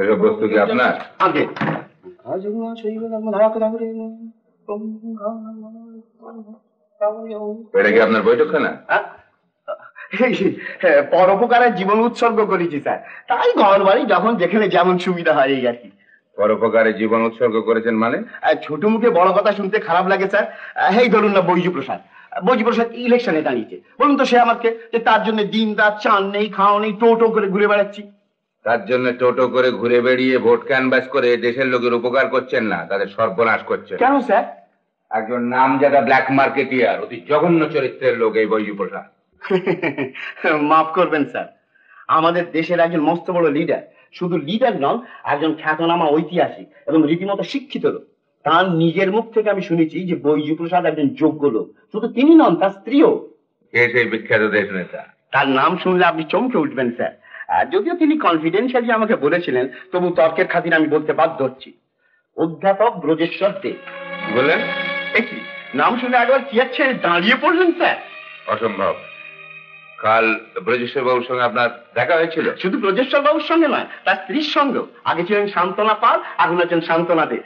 এসব বস্তু কি আপনার? আগে এটা কি আপনার বৈঠকখানা? পরোপকারের জীবন উৎসর্গ করেছি স্যার, তাই ঘর বাড়ি যখন যেখানে যেমন সুবিধা হয় এই আর কি। পরোপকারে জীবন উৎসর্গ করেছেন মানে? ছোট মুখে বড় কথা শুনতে খারাপ লাগে স্যার। এই ধরুন না বৈজু প্রসাদ ইলেকশনে দাঁড়িয়েছে, বলুন তো সে আমাকে যে তার জন্য দিন রাত চান নেই খাওয়া নেই টোটো করে ঘুরে বেড়াচ্ছি। তার জন্য টোটো করে ঘুরে বেড়িয়ে ভোট ক্যানভাস করে দেশের লোকের উপকার করছেন না, তাদের সর্বনাশ করছেন। কেন স্যার? একজন নামজাদা ব্ল্যাক মার্কেটিয়ার, অতি জঘন্য চরিত্রের লোক এই বৈজু প্রসাদ। মাফ করবেন স্যার, আমাদের দেশের একজন মস্ত বড় লিডার, শুধু লিডার নন, একজন খ্যাতনামা ঐতিহাসিক এবং রীতিমতো শিক্ষিত লোক। তার নিজের মুখ থেকে আমি শুনেছি যে বৈজু প্রসাদ একজন যোগ্য লোক। শুধু তিনি নন, তার স্ত্রীও। কে সেই বিখ্যাত দেশ নেতা? তার নাম শুনলে আপনি চমকে উঠবেন স্যার। যদিও তিনি কনফিডেন্সিয়ালি আমাকে বলেছিলেন, তবু তর্কের খাতিরে আমি বলতে বাধ্য হচ্ছি। অধ্যাপক ব্রজেশ্বর দে। বললেন? কি নাম শুনে একবার কি আছে দাঁড়িয়ে পড়লেন স্যার? অসম্ভব। কাল ব্রজেশ্বর বাবুর সঙ্গে আপনার দেখা হয়েছিল? শুধু ব্রজেশ্বর বাবুর সঙ্গে নয়, তার স্ত্রীর সঙ্গে। আগে ছিলেন শান্তনা পাল, এখন আছেন শান্তনা দে।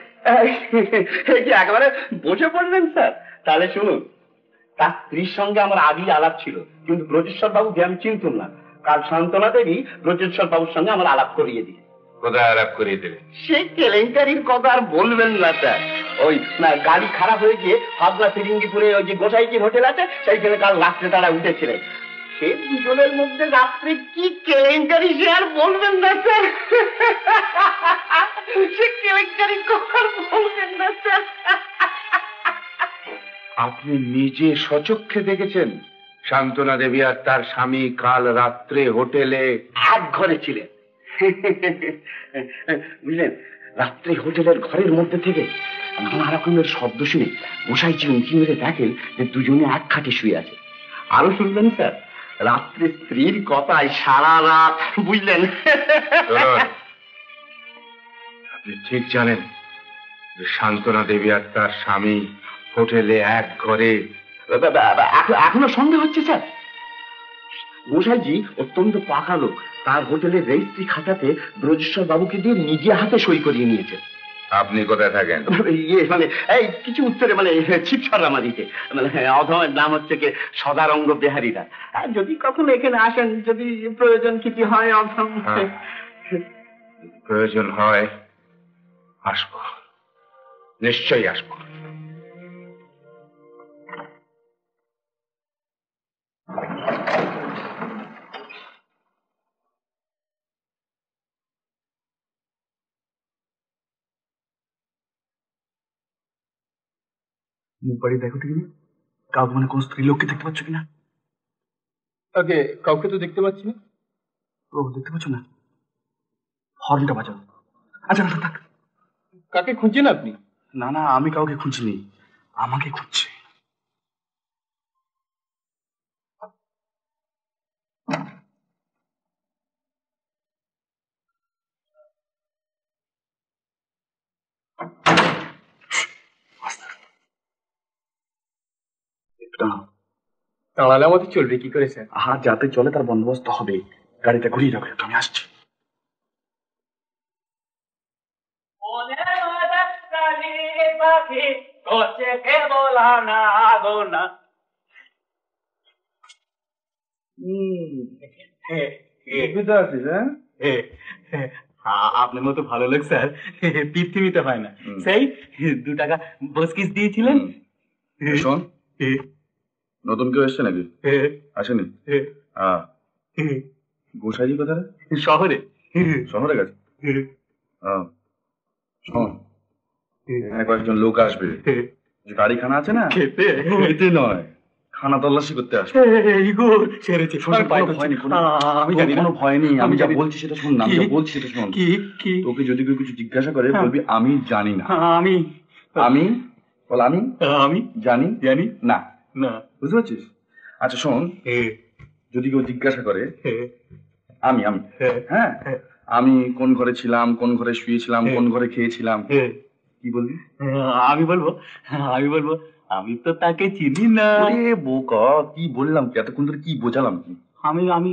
একেবারে বসে পড়লেন স্যার। তাহলে শুনুন, তার স্ত্রীর সঙ্গে আমার আগেই আলাপ ছিল, কিন্তু ব্রজেশ্বর বাবুকে আমি চিনতুম না। কাল শান্তনা দেবী ব্রজেশ্বর বাবুর সঙ্গে আমার আলাপ করিয়ে দিয়ে। কোথায় আলাপ করিয়ে দেবে? সেই কেলেঙ্কারির কথা আর বলবেন না স্যার। ওই না গাড়ি খারাপ হয়ে গিয়ে হাবড়া ফিরিঙ্গিপুরে ওই যে গোসাইজির হোটেল আছে, সেইখানে কাল রাত্রে তারা উঠেছিলেন। সে দুজনের মধ্যে রাত্রে কি কেলেঙ্কারি সে আর বলবেন না স্যার। সে কেলেঙ্কারি কথা আর বলবেন না স্যার। আপনি নিজে সচক্ষে দেখেছেন শান্তনা দেবী আর তার স্বামী কাল রাত্রে হোটেলে এক ঘরে ছিলেন? বুঝলেন, রাত্রে হোটেলের ঘরের মধ্যে থেকে নানা রকমের শব্দ শুনে গোসাইজি উঁকি মেরে দেখেন যে দুজনে এক খাটে শুয়ে আছে। আরো শুনবেন স্যার, রাত্রে স্ত্রীর কথায় সারা রাত। বুঝলেন? আপনি ঠিক জানেন যে শান্তনা দেবী আর তার স্বামী হোটেলে এক ঘরে? এখনো সন্দেহ হচ্ছে স্যার? গোসাইজি অত্যন্ত পাকা লোক, তার হোটেলের রেজিস্ট্রি খাতাতে ব্রজেশ্বর বাবুকে দিয়ে নিজে হাতে সই করিয়ে নিয়েছে। আপনি কোথায় থাকেন? মানে এই কিছু উত্তরে, মানে ছিপছড়ামারিতে। মানে অধমের নাম হচ্ছে কি সদারঙ্গ বিহারীরা। যদি কখনো এখানে আসেন, যদি প্রয়োজন কিছু হয় অধম। প্রয়োজন হয় আসবো, নিশ্চয়ই আসবো। মুখ বাড়ি দেখো তো কিনা, কাউকে মানে কোন স্ত্রী লোককে দেখতে পাচ্ছ কিনা? আগে কাউকে তো দেখতে পাচ্ছি না। ও দেখতে পাচ্ছ না? হর্নটা বাজাও। আচ্ছা না থাক। কাকে খুঁজছেন আপনি? না না, আমি কাউকে খুঁজিনি, আমাকে খুঁজছে। তাড়ালে আমাদের চলবে কি করে স্যার? হাত যাতে চলে তার বন্দোবস্ত হবে। গাড়িটা ঘুরিয়ে রাখো, একটু আমি আসছি। আপনার মতো ভালো লোক স্যার পৃথিবীতে হয় না। সেই 2 টাকা বসকিস দিয়েছিলেন। শোন, নতুন কেউ এসছে নাকি? আসেনি? গোসাইজি কোথায়? শহরে। শহরে গেছে? শোন, এখানে কয়েকজন লোক আসবে, যে গাড়ি খানা আছে না, খেতে নয়, খানা তল্লাশি করতে আসবে। আমি জানি কোনো ভয় নেই, আমি যা বলছি সেটা শোন না, আমি যা বলছি সেটা শোন। তোকে যদি কেউ কিছু জিজ্ঞাসা করে বলবি আমি জানি না। আমি আমি বল আমি আমি জানি জানি না না, বুঝতে পারছিস? আচ্ছা শোন, যদি কেউ জিজ্ঞাসা করে আমি আমি হ্যাঁ আমি কোন ঘরে ছিলাম, কোন ঘরে শুয়েছিলাম, কোন ঘরে খেয়েছিলাম, কি বলবি? আমি বলবো আমি তো তাকে চিনি না। আরে বোকা, কি বললাম কি এতক্ষণ ধরে, কি বোঝালাম কি? আমি আমি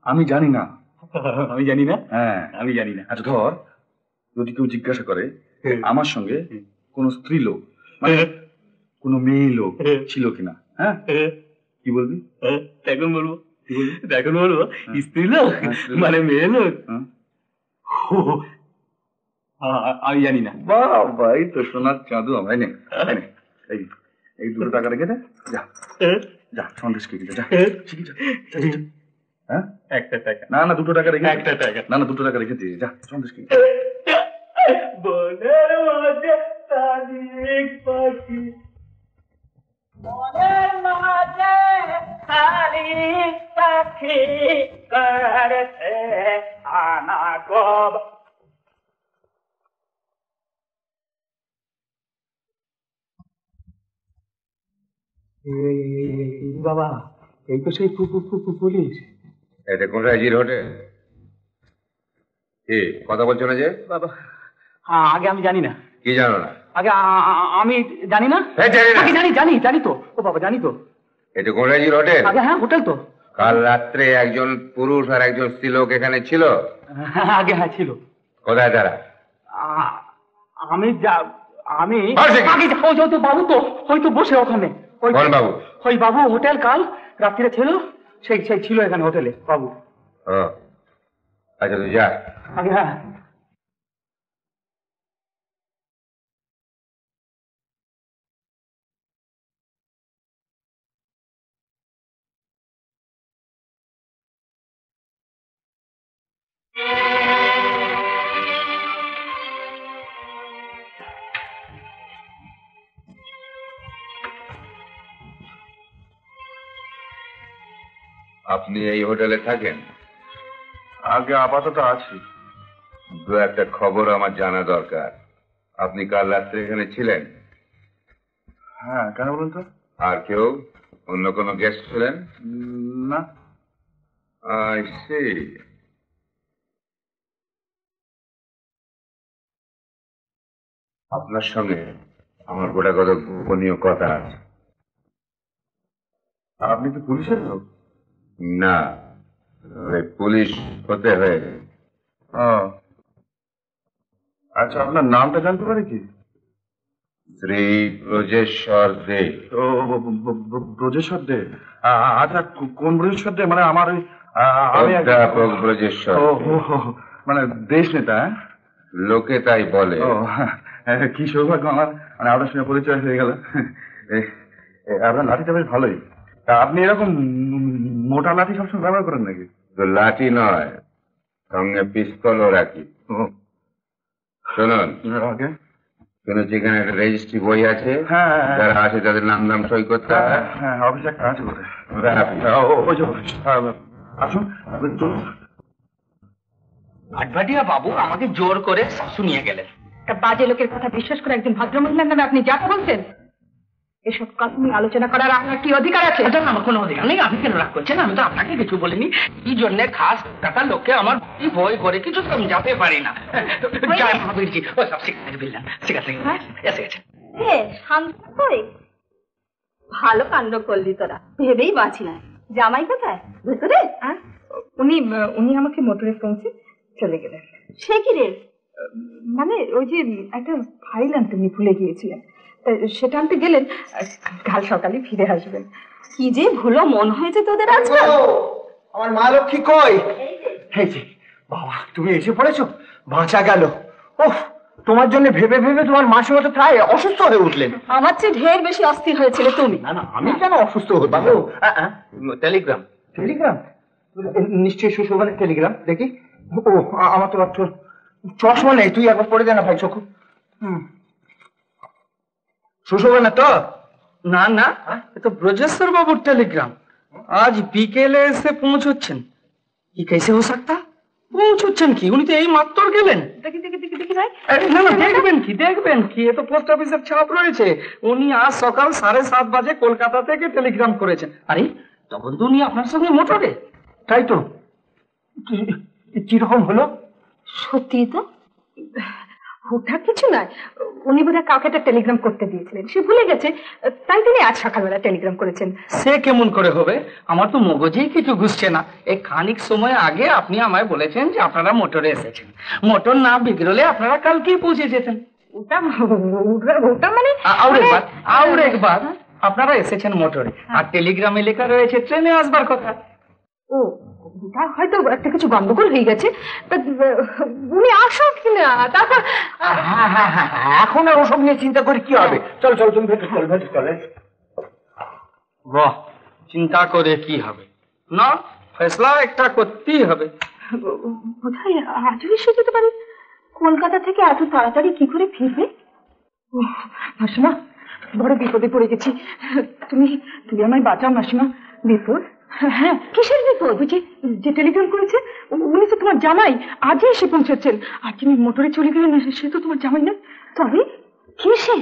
আমি জানি না। আমি জানি না। হ্যাঁ আমি জানি না। আচ্ছা ধর, যদি কেউ জিজ্ঞাসা করে হ্যাঁ। আমার সঙ্গে কোন স্ত্রী লোক মানে কোন মেয়ে লোক ছিল কিনা, হ্যাঁ কি বলবি? এখন বলবো, এখন বলবো স্ত্রী লোক মানে মেয়ে লোক। আমি জানি না। বাবা, এই তো সোনার চাঁদু আমায় নে। এই এই 2 টাকা রেখে দে, যা যা সন্দেশ খেয়ে যা। হ্যাঁ 1 টাকা না না 2 টাকা রেখে 1 টাকা না না 2 টাকা রেখে দিয়ে যা সন্দেশ খেয়ে। বনের মাঝে শালিক পাখি, বনের মাঝে শালিক পাখি করছে আনাগোব। বাবা, এই তো সেই পুলিশ। এটা কোন রাজির হোটেল? কি কথা বলছো না যে? বাবা, আগে আমি জানি না। কি জানো না? আগে আমি জানি না। জানি না। আগে জানি তো। ও বাবা, জানি তো। এটা কোন রাজির হোটেল? আগে হ্যাঁ, হোটেল তো। কাল রাত্রে একজন পুরুষ আর একজন স্ত্রী লোক এখানে ছিল। আগে হ্যাঁ ছিল। কোথায় তারা? আমি আমি বসে কি? আগে ওই তো বাবু তো হয়তো বসে ওখানে। কোন বাবু? ওই বাবু হোটেল কাল রাত্রিরে ছিল, সেই ছিল এখানে হোটেলে বাবু। ও আচ্ছা, তুই যা। আগে হ্যাঁ। আপনি এই হোটেলে থাকেন? আগে আপাতত আছি। 2-1টা খবর আমার জানা দরকার। আপনি কাল রাত্রে এখানে ছিলেন? হ্যাঁ, কেন বলুন তো? আর কেউ অন্য কোনো গেস্ট ছিলেন? না। I see. আপনার সঙ্গে আমার গোটাকত গোপনীয় কথা আছে। আপনি কি পুলিশের লোক? না, ওই পুলিশ হতে হয়ে। ও আচ্ছা, আপনার নামটা জানতে পারি কি? শ্রী ব্রজেশ্বর দে। ও ব্রজেশ্বর দে। আচ্ছা, কোন ব্রজেশ্বর দে? মানে আমার ওই অধ্যাপক ব্রজেশ্বর। ও মানে দেশ নেতা? লোকে তাই বলে। ও কি সৌভাগ্য আমার, মানে আপনার সঙ্গে পরিচয় হয়ে গেল। আপনার লাঠিটা বেশ ভালোই। তা আপনি এরকম মোটা লাঠি সবসময় ব্যবহার করেন নাকি? তো লাঠি নয়, সঙ্গে পিস্তলও রাখি। শুনুন, শুনেছি এখানে একটা রেজিস্ট্রি বই আছে। হ্যাঁ যারা আছে তাদের নাম সই করতে হবে। হ্যাঁ, অফিসে একটা আছে বলে। আসুন চলুন। আটভাটিয়া বাবু আমাকে জোর করে শুনিয়ে গেলেন। তা বাজে লোকের কথা বিশ্বাস করে একজন ভদ্রমহিলার নামে আপনি যা বলছেন, এসব কথা নিয়ে আলোচনা করার আপনার কি অধিকার আছে? এটা আমার কোনো অধিকার নেই। আপনি কেন রাগ করছেন? আমি তো আপনাকে কিছু বলিনি। কি জন্য খাস টাকা লোককে আমার ভয় করে কিছু সমঝাতে পারি না। জয় মহাবীরজি, ও সব শিখতে দিলেন, শিখাতে এসে গেছে। শান্ত করে ভালো কাণ্ড করলি তোরা, ভেবেই বাঁচি না। জামাই কোথায়? ভেতরে? উনি আমাকে মোটরে পৌঁছে চলে গেলেন। সে কি রে? মানে ওই যে একটা ফাইল আনতে উনি ভুলে গিয়েছিলেন, সেটা আনতে গেলেন। কাল সকালে ফিরে আসবেন। কি যে ভুলো মন হয়েছে তোদের আজকাল। আমার মা লক্ষ্মী কই? এই যে বাবা, তুমি এসে পড়েছো, বাঁচা গেল। ওহ, তোমার জন্য ভেবে ভেবে তোমার মাসি মতো প্রায় অসুস্থ হয়ে উঠলেন। আমার চেয়ে ঢের বেশি অস্থির হয়েছিল তুমি। না না, আমি কেন অসুস্থ হতে? টেলিগ্রাম। টেলিগ্রাম? নিশ্চয়ই সুশোভনের টেলিগ্রাম। দেখি। ও আমার তো চশমা নেই, তুই একবার পড়ে দে না ভাই চোখ। সুশোভনের তো? না না, এ তো ব্রজেশ্বর বাবুর টেলিগ্রাম। আজ বিকেলে এসে পৌঁছচ্ছেন। কি कैसे हो सकता? পৌঁছচ্ছেন কি? উনি তো এই মাত্র গেলেন। দেখি দেখি দেখি দেখি ভাই। না না, দেখবেন কি এ তো পোস্ট অফিসের ছাপ রয়েছে। উনি আজ সকাল 7:30 বাজে কলকাতা থেকে টেলিগ্রাম করেছেন। আরে তখন তো উনি আপনার সঙ্গে মোটরে। তাই তো। কিরকম হলো? সত্যি তো ওটা কিছু নয়, উনি বোধহয় কাউকে একটা টেলিগ্রাম করতে দিয়েছিলেন, সে ভুলে গেছে, তাই তিনি আজ সকালবেলা টেলিগ্রাম করেছেন। সে কেমন করে হবে? আমার তো মগজেই কিছু ঘুষছে না। এই খানিক সময় আগে আপনি আমায় বলেছেন যে আপনারা মোটরে এসেছেন, মোটর না বিগড়লে আপনারা কালকেই পৌঁছে যেতেন। ওটা ওটা মানে আর একবার আপনারা এসেছেন মোটরে, আর টেলিগ্রামে লেখা রয়েছে ট্রেনে আসবার কথা। ও, ওটা হয়তো একটা কিছু গন্ডগোল হয়ে গেছে, তা উনি আসুক কিনা, তারপর এখন আর ওসব নিয়ে চিন্তা করে কি হবে? চল চল, তুমি ভেতর চল, ভেতর চলে। বাহ, চিন্তা করে কি হবে? না, ফেসলা একটা করতেই হবে। বোধহয় আজও এসে যেতে পারে। কলকাতা থেকে এত তাড়াতাড়ি কি করে ফিরবে? মাসিমা, বড় বিপদে পড়ে গেছি, তুমি তুমি আমায় বাঁচাও মাসিমা। বিপদ? হ্যাঁ, কিসের বিপদ? বুঝি যে টেলিগ্রাম করেছে উনি তো তোমার জামাই, আজই এসে পৌঁছেছেন। আর যিনি মোটরে চলে গেলেন সে তো তোমার জামাই না। তবে কি সে?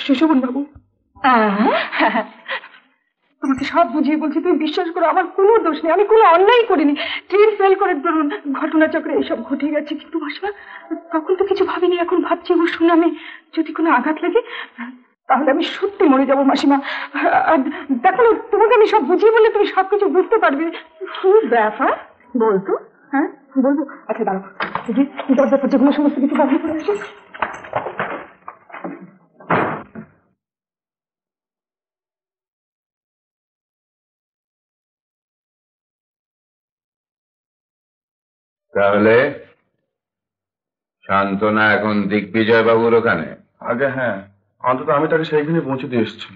সুশোভন বাবু। তোমাকে সব বুঝিয়ে বলছি, তুমি বিশ্বাস করো, আমার কোনো দোষ নেই, আমি কোনো অন্যায় করিনি। ট্রেন ফেল করে ধরুন ঘটনাচক্রে এইসব ঘটে গেছে, কিন্তু মাসিমা তখন তো কিছু ভাবিনি, এখন ভাবছি ও শুনামে যদি কোনো আঘাত লাগে তাহলে আমি সত্যি মরে যাবো মাসিমা। আর দেখো, তোমাকে আমি সব বুঝিয়ে বললে তুমি সবকিছু বুঝতে পারবে। কি ব্যাপার বলতো? হ্যাঁ বলবো। আচ্ছা দাঁড়াও, দরজা যেগুলো সমস্ত কিছু বন্ধ করে আসে। তাহলে শান্তনা এখন দিগ্বিজয় বাবুর ওখানে? আগে হ্যাঁ, অন্তত আমি তাকে সেইখানে পৌঁছে দিয়ে এসেছি।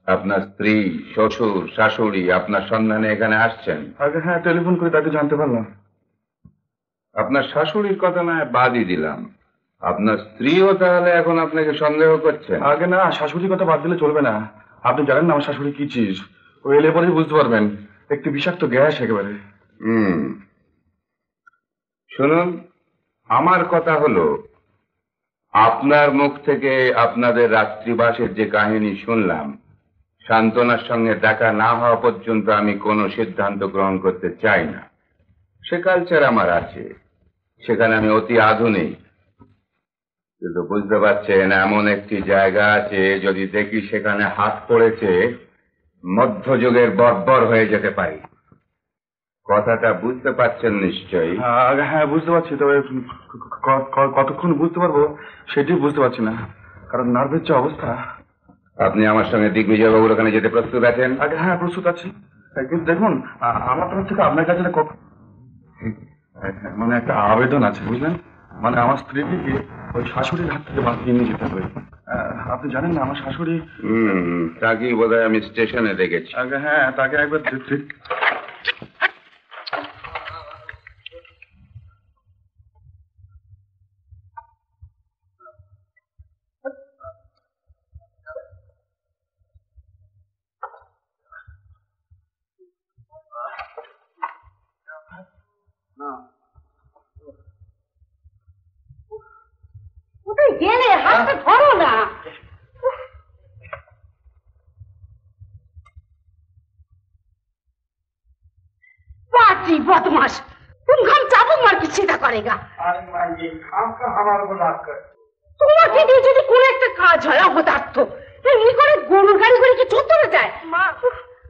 আপনার স্ত্রী, শ্বশুর, শাশুড়ি আপনার সন্ধানে এখানে আসছেন? আগে হ্যাঁ, টেলিফোন করে তাকে জানতে পারলাম। আপনার শাশুড়ির কথা না বাদই দিলাম, আপনার স্ত্রীও তাহলে এখন আপনাকে সন্দেহ করছেন? আগে না, শাশুড়ির কথা বাদ দিলে চলবে না। আপনি জানেন না আমার শাশুড়ি কি চিজ, ও এলে পরেই বুঝতে পারবেন। একটি বিষাক্ত গ্যাস একেবারে। শুনুন, আমার কথা হলো, আপনার মুখ থেকে আপনাদের রাত্রিবাসের যে কাহিনী শুনলাম, শান্তনার সঙ্গে দেখা না হওয়া পর্যন্ত আমি কোনো সিদ্ধান্ত গ্রহণ করতে চাই না। সে কালচার আমার আছে, সেখানে আমি অতি আধুনিক। কিন্তু বুঝতে পারছেন, এমন একটি জায়গা আছে, যদি দেখি সেখানে হাত পড়েছে, মধ্যযুগের বর্বর হয়ে যেতে পারি। কথাটা বুঝতে পারছেন নিশ্চয়ই? আগে হ্যাঁ, বুঝতে পারছি, তবে কতক্ষণ বুঝতে পারবো সেটি বুঝতে পারছি না, কারণ নার্ভের যে অবস্থা। আপনি আমার সঙ্গে দিগ্বিজয় বাবুর ওখানে যেতে প্রস্তুত আছেন? আগে হ্যাঁ, প্রস্তুত আছি। কিন্তু দেখুন, আমার তরফ থেকে আপনার কাছে মানে একটা আবেদন আছে, বুঝলেন? মানে আমার স্ত্রীকে ওই শাশুড়ির হাত থেকে বাঁচিয়ে নিয়ে যেতে হবে। আপনি জানেন না আমার শাশুড়ি। তাকেই বোধহয় আমি স্টেশনে দেখেছি। আগে হ্যাঁ, তাকে একবার কোথায় গেলে? হাতটা ধরো না। পাটি বদমাস, तुम हम चाबुक मार के सीधा करेगा। তোমাকে দিয়ে যদি কোনো একটা কাজ হয় অপদার্থ, এমনি করে গরুর গাড়ি করে কি চত্বরে যায়? মা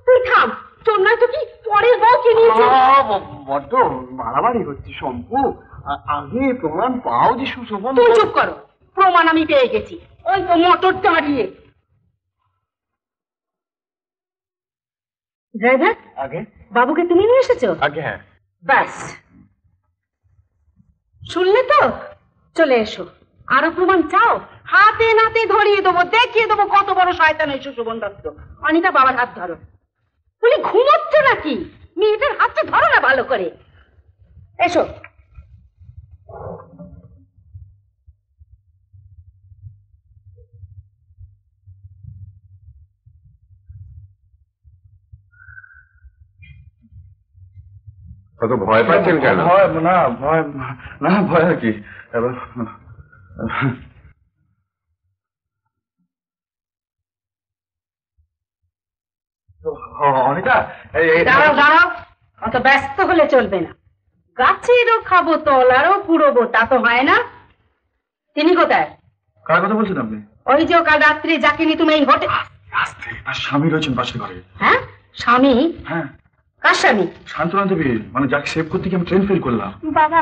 তুই থাম, তোর নয় তো কি পরের বউকে নিয়ে বড্ড মারামারি হচ্ছে শম্পু। আগে প্রমাণ পাও যে সুশোভন। তুই চুপ করো, প্রমাণ আমি পেয়ে গেছি, ওই তো মোটর দাঁড়িয়ে। ড্রাইভার, আগে বাবুকে তুমি নিয়ে এসেছো? আগে হ্যাঁ। ব্যাস, শুনলে তো? চলে এসো। আরো প্রমাণ চাও? হাতে নাতে ধরিয়ে দেবো, দেখিয়ে দেবো কত বড় শয়তান এই সুশোভন দত্ত। অনিতা, বাবার হাত ধরো। বলি ঘুমোচ্ছ নাকি? মেয়েটার হাতটা ধরো না ভালো করে। এসো। কত ভয় পাচ্ছেন কেন? ভয় না, ভয় না, ভয় আর কি। অনিতা, দাঁড়াও দাঁড়াও, অত ব্যস্ত হলে চলবে না। গাছেরও খাবো, তলারও কুড়োবো, তা তো হয় না। তিনি কোথায়? কার কথা বলছেন আপনি? ওই যে কাল রাত্রে যাকে নিয়ে তুমি এই হোটেল। আস্তে, তার স্বামী রয়েছেন পাশের ঘরে। হ্যাঁ স্বামী? হ্যাঁ। কার স্বামী? শান্তনা দেবী, মানে যাকে সেভ করতে গিয়ে আমি ট্রেন ফেল করলাম। বাবা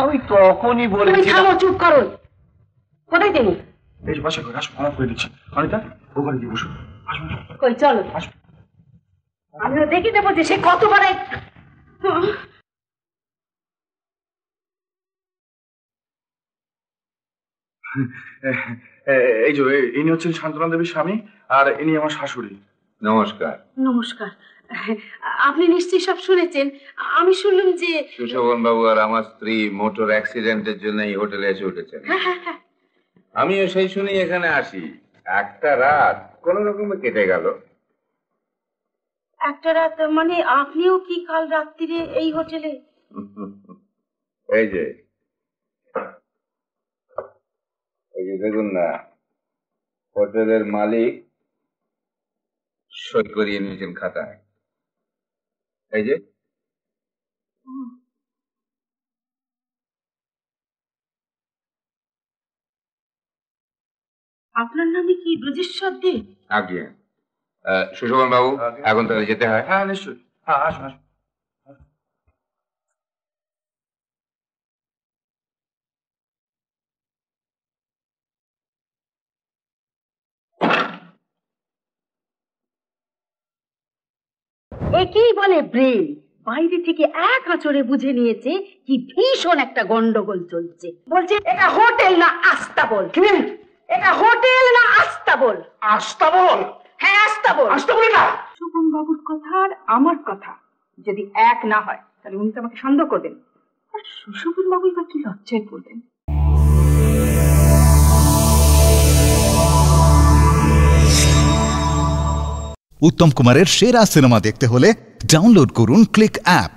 আমি তখনই তুমি বলেছি। থামো, চুপ করো। কোথায় তিনি? এই যে পাশের ঘরে, আসো, ক্ষমা করে দিচ্ছি। অনিতা, ও ঘরে গিয়ে বসো। আসো, কই চলো, আমিও দেখে দেবো যে সে কতবার এই যে ইনি হচ্ছেন শান্তনা দেবীর স্বামী, আর ইনি আমার শাশুড়ি। নমস্কার। নমস্কার। আপনি নিশ্চয়ই সব শুনেছেন। আমি শুনলাম যে সুশোভন বাবু আর আমার স্ত্রী মোটর অ্যাক্সিডেন্টের জন্য এই হোটেলে এসে উঠেছেন। আমিও সেই শুনি এখানে আসি। একটা রাত কোন রকমে কেটে গেল। একটা রাত মানে আপনিও কি কাল রাত্রিরে এই হোটেলে? এই যে দেখুন না, হোটেলের মালিক সই করিয়ে নিয়েছেন খাতায়। এই যে আপনার নামে কি ব্রজেশ্বর দে? আজ্ঞে। সুশোভন বাবু, এখন তাহলে যেতে হয়? হ্যাঁ নিশ্চয়ই। হ্যাঁ, আসুন আসুন। একেই বলে ব্রেন। বাইরে থেকে এক আঁচড়ে বুঝে নিয়েছে কি ভীষণ একটা গন্ডগোল চলছে। বলছে এটা হোটেল না আস্তাবল। কি? এটা হোটেল না আস্তাবল? আস্তাবল? হ্যাঁ আস্তাবল। আস্তাবল না। সুগম বাবুর কথা আর আমার কথা যদি এক না হয় তাহলে উনি তো আমাকে সন্দেহ করবেন। আর সুশোভন বাবুই বা কি লজ্জায় পড়বেন। উত্তম কুমারের সেরা সিনেমা দেখতে হলে ডাউনলোড করুন ক্লিক অ্যাপ।